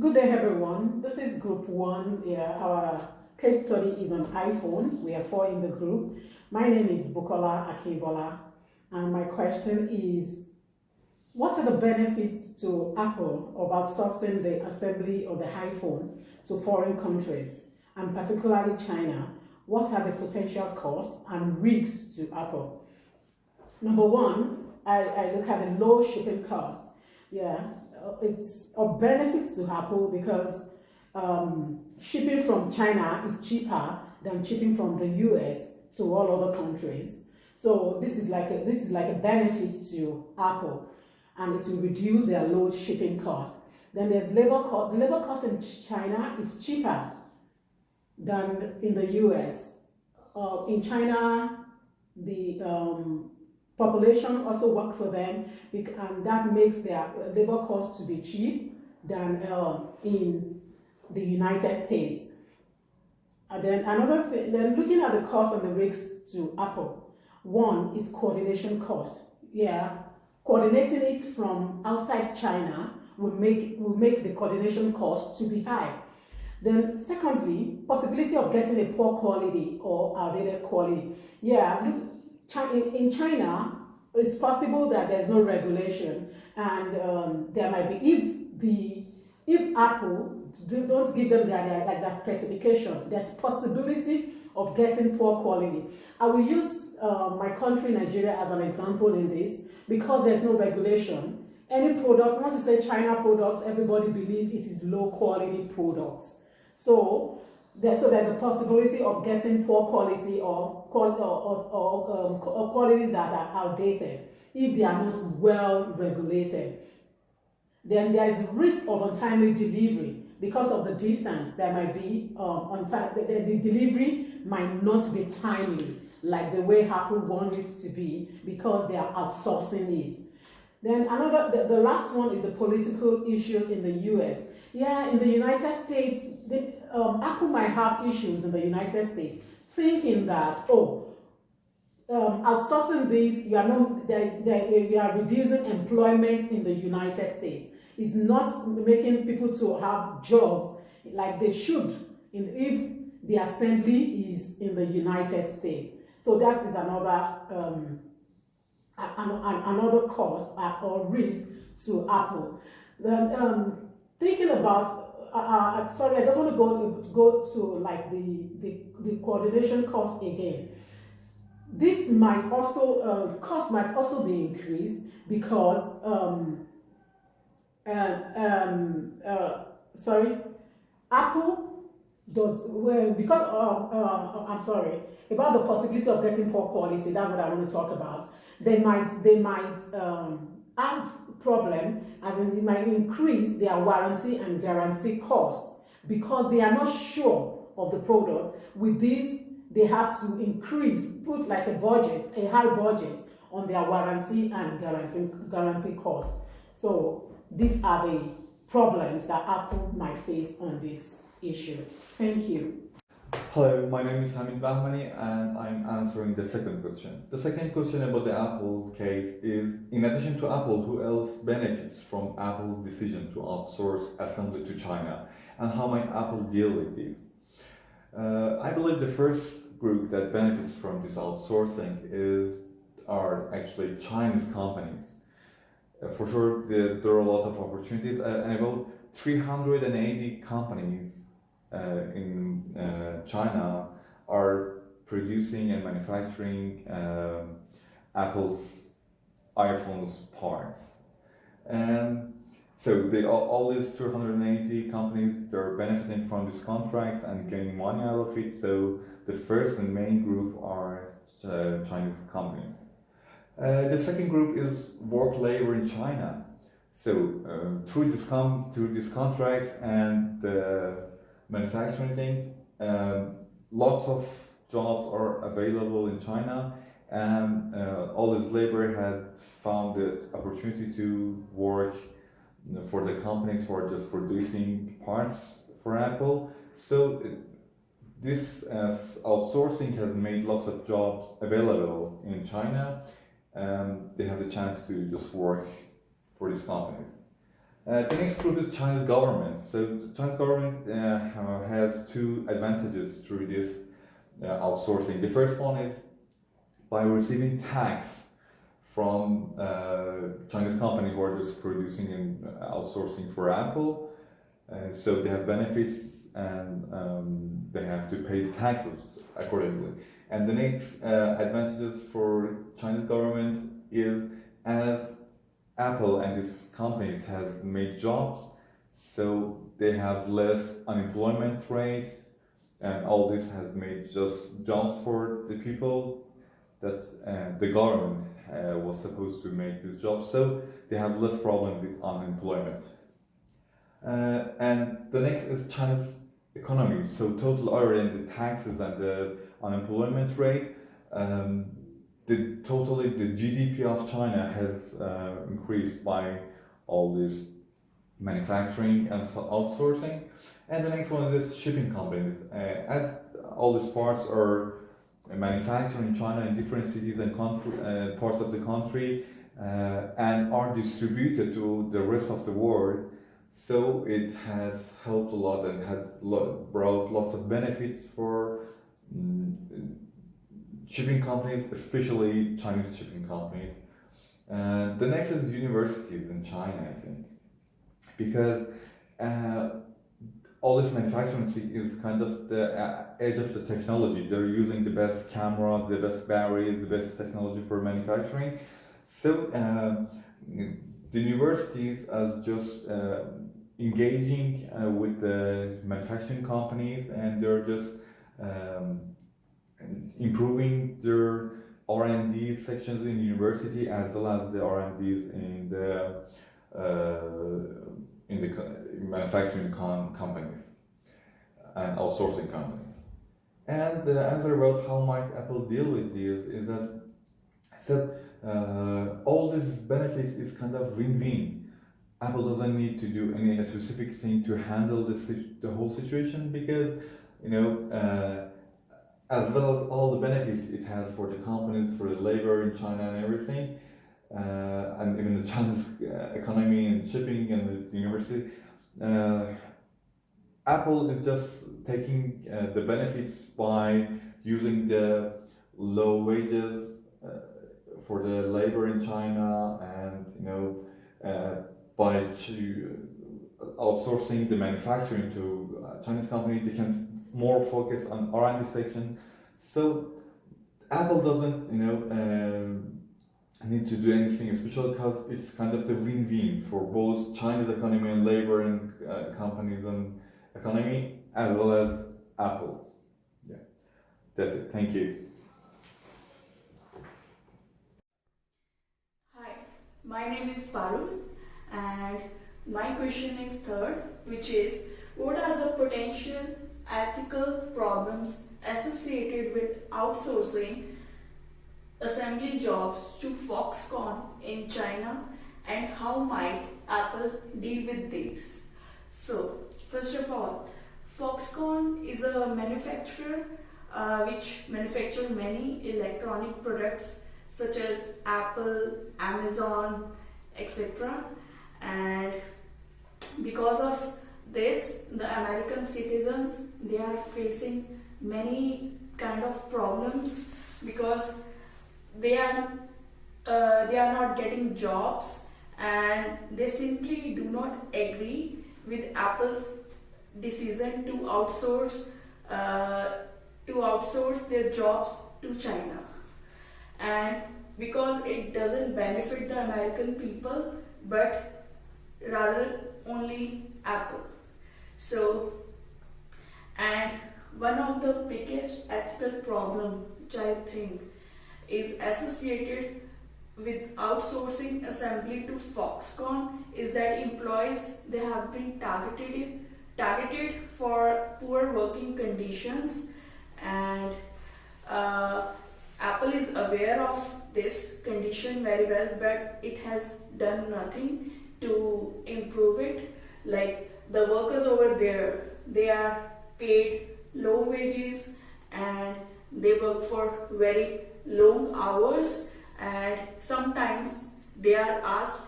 Good day, everyone. This is Group 1. Yeah, our case study is on iPhone. We are four in the group. My name is Bukola Akinbola, and my question is, what are the benefits to Apple of outsourcing the assembly of the iPhone to foreign countries, and particularly China? What are the potential costs and risks to Apple? Number one, I look at the low shipping cost. Yeah, it's of benefits to Apple because shipping from China is cheaper than shipping from the US to all other countries. So this is like a benefit to Apple, and it will reduce their low shipping cost. Then there's labor cost. The labor cost in China is cheaper than in the US. In China, the population also work for them, and that makes their labor cost to be cheap than in the United States. And then another thing, then looking at the cost and the risks to Apple, one is coordination cost. Yeah, coordinating it from outside China will make the coordination cost to be high. Then secondly, possibility of getting a poor quality or outdated quality. Yeah, look, in China, it's possible that there's no regulation, and there might be if Apple don't give them their specification, there's possibility of getting poor quality. I will use my country, Nigeria, as an example in this because there's no regulation. Any product, once you say China products, everybody believes it is low quality products. So there's a possibility of getting poor quality or qualities that are outdated if they are not well regulated. Then there is risk of untimely delivery because of the distance. There might be the delivery might not be timely like the way Apple wants it to be because they are outsourcing it. Then the last one is the political issue in the US. Yeah, in the United States, Apple might have issues in the United States, thinking that, outsourcing this, you are reducing employment in the United States. It's not making people to have jobs like they should if the assembly is in the United States. So that is another cost or risk to Apple. Then thinking about sorry, I just want to go to like the coordination cost again. This might also cost might also be increased because sorry, Apple does well because I'm sorry about the possibility of getting poor quality. That's what I want to talk about. They might have problem as in it might increase their warranty and guarantee costs because they are not sure of the product. With this, they have to put like a high budget on their warranty and guarantee costs. So these are the problems that Apple might face on this issue. Thank you. Hello, my name is Hamid Bahmani and I'm answering the second question. The second question about the Apple case is, in addition to Apple, who else benefits from Apple's decision to outsource assembly to China, and how might Apple deal with this? I believe the first group that benefits from this outsourcing are actually Chinese companies. For sure, there are a lot of opportunities, and about 380 companies in China are producing and manufacturing Apple's iPhone's parts. And so all these 280 companies, they're benefiting from these contracts and gaining money out of it. So the first and main group are Chinese companies. The second group is work labor in China. So through these contracts and the manufacturing things, lots of jobs are available in China, and all this labor has found the opportunity to work for the companies who are just producing parts for Apple. So this outsourcing has made lots of jobs available in China, and they have the chance to just work for these companies. The next group is Chinese government. So the Chinese government has two advantages through this outsourcing. The first one is by receiving tax from Chinese company who are just producing and outsourcing for Apple. So they have benefits and they have to pay taxes accordingly. And the next advantages for Chinese government is as Apple and its companies has made jobs, so they have less unemployment rate, and all this has made just jobs for the people that the government was supposed to make this job, so they have less problem with unemployment. And the next is China's economy. So total other than the taxes and the unemployment rate, the GDP of China has increased by all this manufacturing and outsourcing. And the next one is shipping companies. As all these parts are manufactured in China in different cities and parts of the country and are distributed to the rest of the world, so it has helped a lot and has brought lots of benefits for shipping companies, especially Chinese shipping companies. The next is universities in China, I think, because all this manufacturing is kind of the edge of the technology. They're using the best cameras, the best batteries, the best technology for manufacturing. So the universities as just engaging with the manufacturing companies, and they're just improving their R&D sections in university as well as the R&Ds in the manufacturing companies and outsourcing companies. And the answer about how might Apple deal with this is that all these benefits is kind of win-win. Apple doesn't need to do any specific thing to handle the whole situation, because as well as all the benefits it has for the companies, for the labor in China and everything, and even the Chinese economy and shipping and the university. Apple is just taking the benefits by using the low wages for the labor in China, and by outsourcing the manufacturing to Chinese company, they can more focus on R&D section. So Apple doesn't, need to do anything special, because it's kind of the win-win for both Chinese economy and labor and companies and economy, as well as Apple. Yeah, that's it. Thank you. Hi, my name is Parul, and my question is third, which is what are the potential ethical problems associated with outsourcing assembly jobs to Foxconn in China, and how might Apple deal with these? So, first of all, Foxconn is a manufacturer which manufactures many electronic products such as Apple, Amazon, etc. And because of this, the American citizens, they are facing many kind of problems, because they are not getting jobs, and they simply do not agree with Apple's decision to outsource their jobs to China. And because it doesn't benefit the American people, but rather only Apple. So, and one of the biggest ethical problem which I think is associated with outsourcing assembly to Foxconn is that employees, they have been targeted for poor working conditions, and Apple is aware of this condition very well, but it has done nothing to improve it. Like the workers over there, they are paid low wages and they work for very long hours, and sometimes they are asked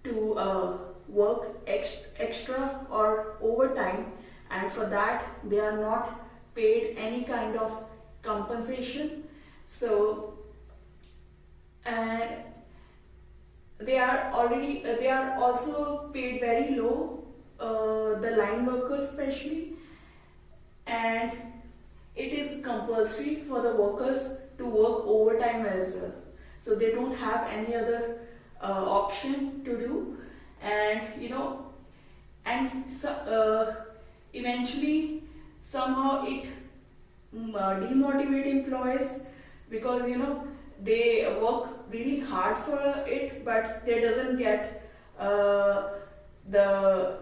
to work extra or overtime, and for that they are not paid any kind of compensation. So, and they are also paid very low, the line workers especially, and it is compulsory for the workers to work overtime as well. So they don't have any other option to do, and and so, eventually somehow it demotivate employees, because they work really hard for it, but they doesn't get the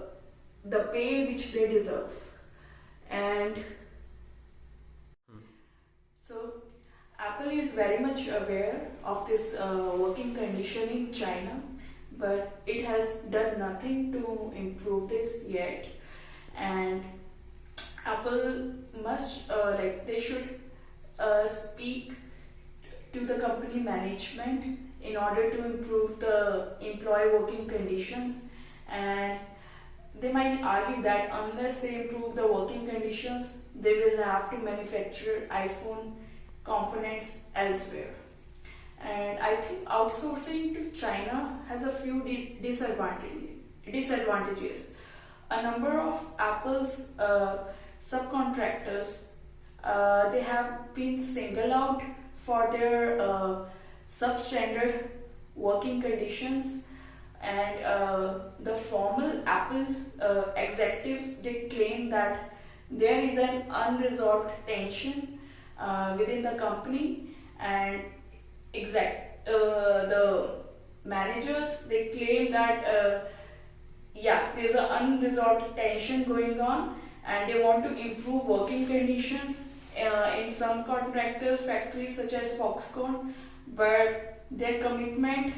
pay which they deserve. And so Apple is very much aware of this working condition in China, but it has done nothing to improve this yet. And Apple must they should speak to the company management in order to improve the employee working conditions. And they might argue that unless they improve the working conditions, they will have to manufacture iPhone components elsewhere. And I think outsourcing to China has a few disadvantages. A number of Apple's subcontractors, they have been singled out for their substandard working conditions, and the formal Apple executives, they claim that there is an unresolved tension within the company, and the managers, they claim that there's an unresolved tension going on, and they want to improve working conditions in some contractors factories such as Foxconn, but their commitment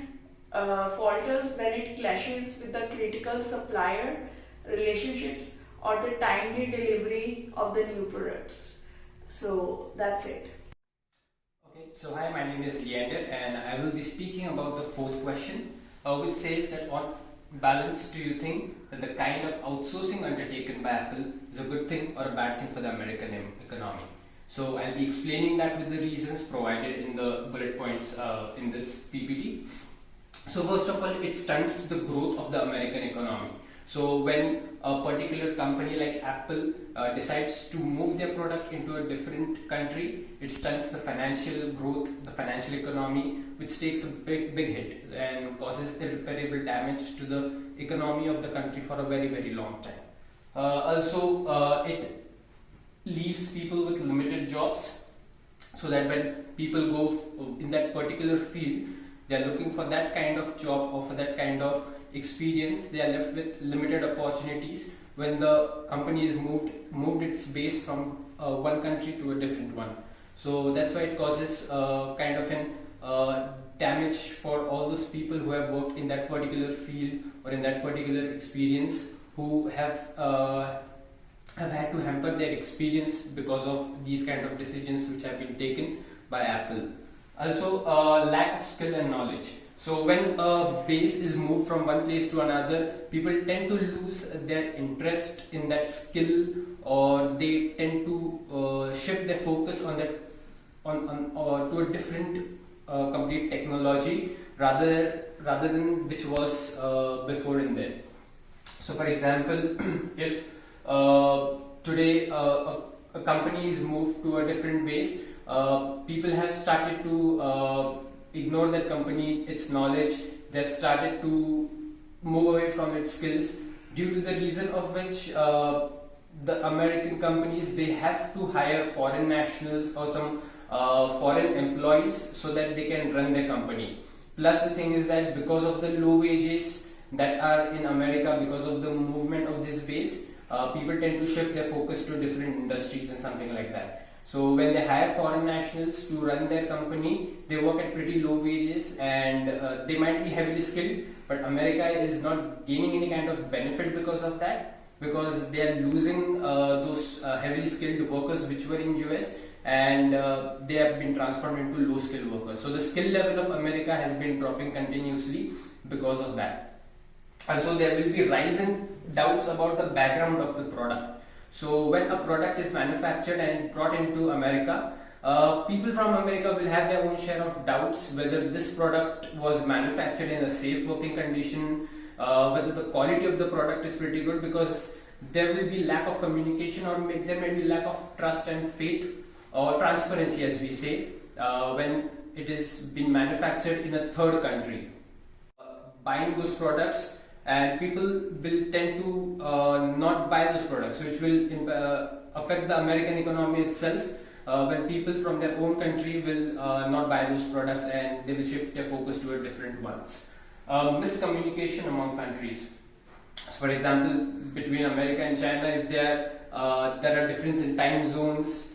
falters when it clashes with the critical supplier relationships or the timely delivery of the new products. So that's it. Okay, so hi, my name is Leander, and I will be speaking about the fourth question, which says that what balance do you think that the kind of outsourcing undertaken by Apple is a good thing or a bad thing for the American economy? So I'll be explaining that with the reasons provided in the bullet points in this PPT. So first of all, it stunts the growth of the American economy. So when a particular company like Apple decides to move their product into a different country, it stunts the financial growth, the financial economy, which takes a big hit and causes irreparable damage to the economy of the country for a very, very long time. Also, it leaves people with limited jobs, so that when people go in that particular field, they are looking for that kind of job or for that kind of experience, they are left with limited opportunities when the company is moved its base from one country to a different one. So that's why it causes kind of an damage for all those people who have worked in that particular field or in that particular experience, who have had to hamper their experience because of these kind of decisions which have been taken by Apple. Also, lack of skill and knowledge. So when a base is moved from one place to another, people tend to lose their interest in that skill, or they tend to shift their focus on that to a different complete technology rather than which was before in there. So for example, if today a company is moved to a different base, people have started to ignore that company, its knowledge. They've started to move away from its skills, due to the reason of which the American companies, they have to hire foreign nationals or some foreign employees so that they can run their company. Plus the thing is that because of the low wages that are in America, because of the movement of this base, people tend to shift their focus to different industries and something like that. So when they hire foreign nationals to run their company, they work at pretty low wages, and they might be heavily skilled, but America is not gaining any kind of benefit because of that, because they are losing those heavily skilled workers which were in US, and they have been transformed into low skilled workers. So the skill level of America has been dropping continuously because of that. Also, there will be rise in doubts about the background of the product. So when a product is manufactured and brought into America, people from America will have their own share of doubts whether this product was manufactured in a safe working condition, whether the quality of the product is pretty good, because there will be lack of communication, or there may be lack of trust and faith or transparency, as we say, when it is being manufactured in a third country. Buying those products, and people will tend to not buy those products, which will affect the American economy itself, when people from their own country will not buy those products and they will shift their focus to a different ones. Miscommunication among countries. So for example, between America and China, if there are differences in time zones,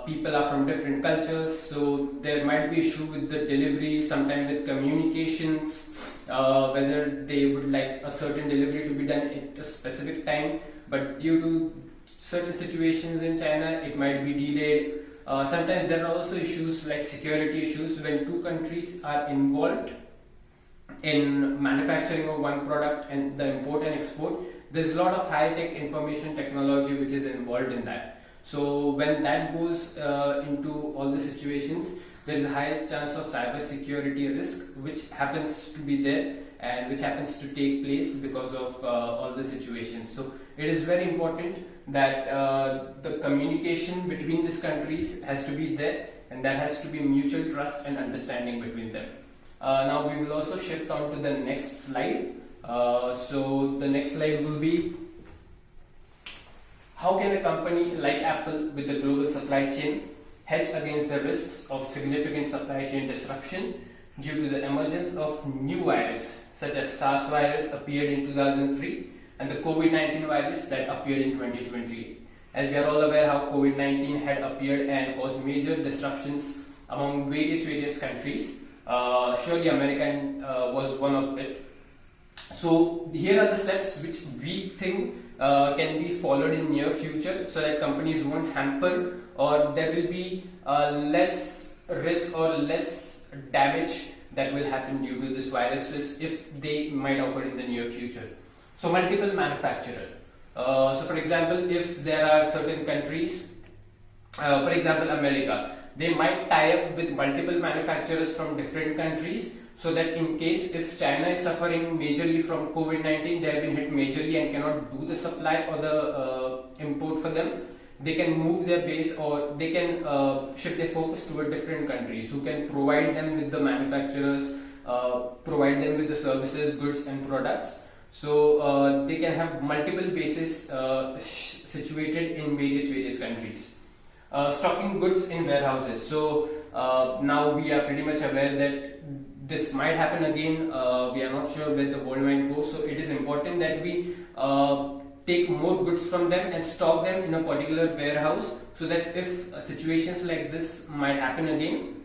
people are from different cultures, so there might be issue with the delivery, sometimes with communications, whether they would like a certain delivery to be done at a specific time, but due to certain situations in China, it might be delayed. Sometimes there are also issues like security issues when two countries are involved in manufacturing of one product and the import and export. There's a lot of high-tech information technology which is involved in that. So when that goes into all the situations, there is a high chance of cyber security risk which happens to be there and which happens to take place because of all the situations. So it is very important that the communication between these countries has to be there, and that has to be mutual trust and understanding between them. Now we will also shift on to the next slide. So the next slide will be, how can a company like Apple with a global supply chain hedge against the risks of significant supply chain disruption due to the emergence of new viruses such as SARS virus appeared in 2003 and the COVID-19 virus that appeared in 2020. As we are all aware how COVID-19 had appeared and caused major disruptions among various countries. Surely America was one of it. So here are the steps which we think can be followed in near future, so that companies won't hamper, or there will be less risk or less damage that will happen due to this viruses if they might occur in the near future. So multiple manufacturer. So for example, if there are certain countries, for example America, they might tie up with multiple manufacturers from different countries, so that in case if China is suffering majorly from COVID-19, they have been hit majorly and cannot do the supply or the import for them, they can move their base, or they can shift their focus toward different countries who can provide them with the manufacturers, provide them with the services, goods and products. So they can have multiple bases situated in various countries. Stocking goods in warehouses. So now we are pretty much aware that this might happen again. We are not sure where the world might go. So it is important that we take more goods from them and stock them in a particular warehouse, so that if situations like this might happen again,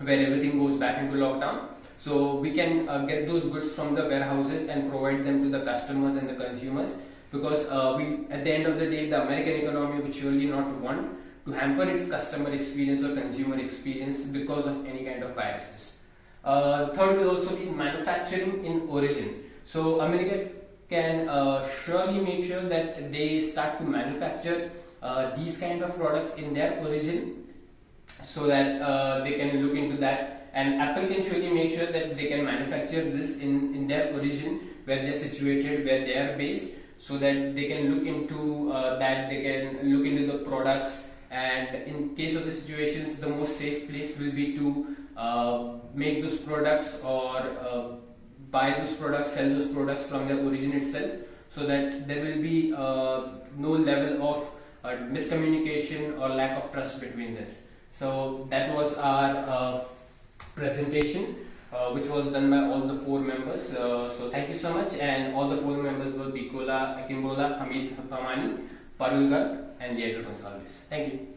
where everything goes back into lockdown, so we can get those goods from the warehouses and provide them to the customers and the consumers, because we, at the end of the day, the American economy would surely not want to hamper its customer experience or consumer experience because of any kind of viruses. Third will also be manufacturing in origin. So America can surely make sure that they start to manufacture these kind of products in their origin, so that they can look into that, and Apple can surely make sure that they can manufacture this in their origin, where they are situated, where they are based, so that they can look into that, they can look into the products, and in case of the situations, the most safe place will be to make those products, or buy those products, sell those products from their origin itself, so that there will be no level of miscommunication or lack of trust between this. So that was our presentation, which was done by all the 4 members. So thank you so much, and all the 4 members were Bikola, Akimbola, Hamid Tamani, Parul Garg and Leandro Gonsalves. Thank you.